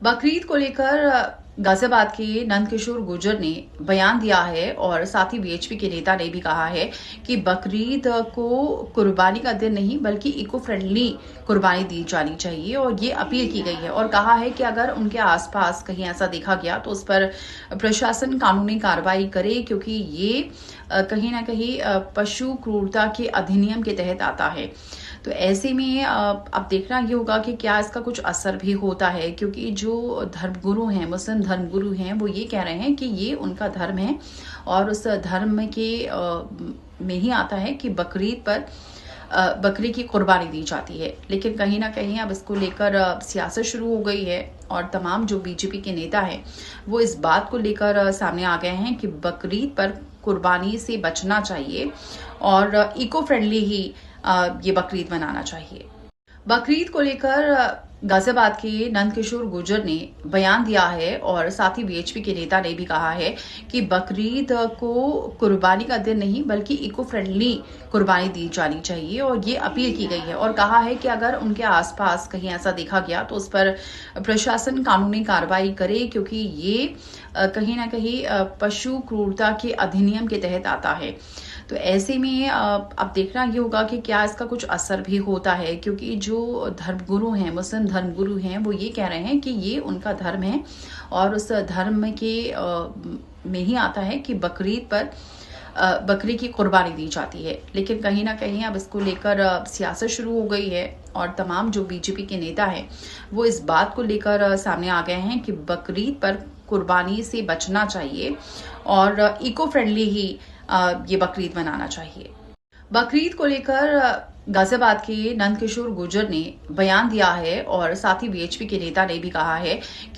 बकरीद को लेकर गाजियाबाद के नंदकिशोर गुर्जर ने बयान दिया है और साथ ही बीएचपी के नेता ने भी कहा है कि बकरीद को कुर्बानी का दिन नहीं बल्कि इको फ्रेंडली कुर्बानी दी जानी चाहिए और ये अपील की गई है और कहा है कि अगर उनके आसपास कहीं ऐसा देखा गया तो उस पर प्रशासन कानूनी कार्रवाई करे क्योंकि ये कहीं ना कहीं पशु क्रूरता के अधिनियम के तहत आता है। तो ऐसे में अब देखना ये होगा कि क्या इसका कुछ असर भी होता है, क्योंकि जो धर्मगुरु हैं, मुस्लिम धर्मगुरु हैं, वो ये कह रहे हैं कि ये उनका धर्म है और उस धर्म के में ही आता है कि बकरीद पर बकरी की कुर्बानी दी जाती है। लेकिन कहीं ना कहीं अब इसको लेकर सियासत शुरू हो गई है और तमाम जो बीजेपी के नेता हैं वो इस बात को लेकर सामने आ गए हैं कि बकरीद पर कुर्बानी से बचना चाहिए और इको फ्रेंडली ही ये बकरीद मनाना चाहिए। बकरीद को लेकर गाजियाबाद के नंदकिशोर गुर्जर ने बयान दिया है और साथ ही बीएचपी के नेता ने भी कहा है कि बकरीद को कुर्बानी का दिन नहीं बल्कि इको फ्रेंडली कुर्बानी दी जानी चाहिए और ये अपील की गई है और कहा है कि अगर उनके आसपास कहीं ऐसा देखा गया तो उस पर प्रशासन कानूनी कार्रवाई करे क्योंकि ये कहीं ना कहीं पशु क्रूरता के अधिनियम के तहत आता है। तो ऐसे में अब देखना ये होगा कि क्या इसका कुछ असर भी होता है, क्योंकि जो धर्मगुरु हैं, मुस्लिम धर्मगुरु हैं, वो ये कह रहे हैं कि ये उनका धर्म है और उस धर्म के में ही आता है कि बकरीद पर बकरी की कुर्बानी दी जाती है। लेकिन कहीं ना कहीं अब इसको लेकर सियासत शुरू हो गई है और तमाम जो बीजेपी के नेता हैं वो इस बात को लेकर सामने आ गए हैं कि बकरीद पर कुर्बानी से बचना चाहिए और इको फ्रेंडली ही ये बकरीद मनाना चाहिए। बकरीद को लेकर गाजियाबाद के नंदकिशोर गुर्जर ने बयान दिया है और साथ ही बीएचपी के नेता ने भी कहा है कि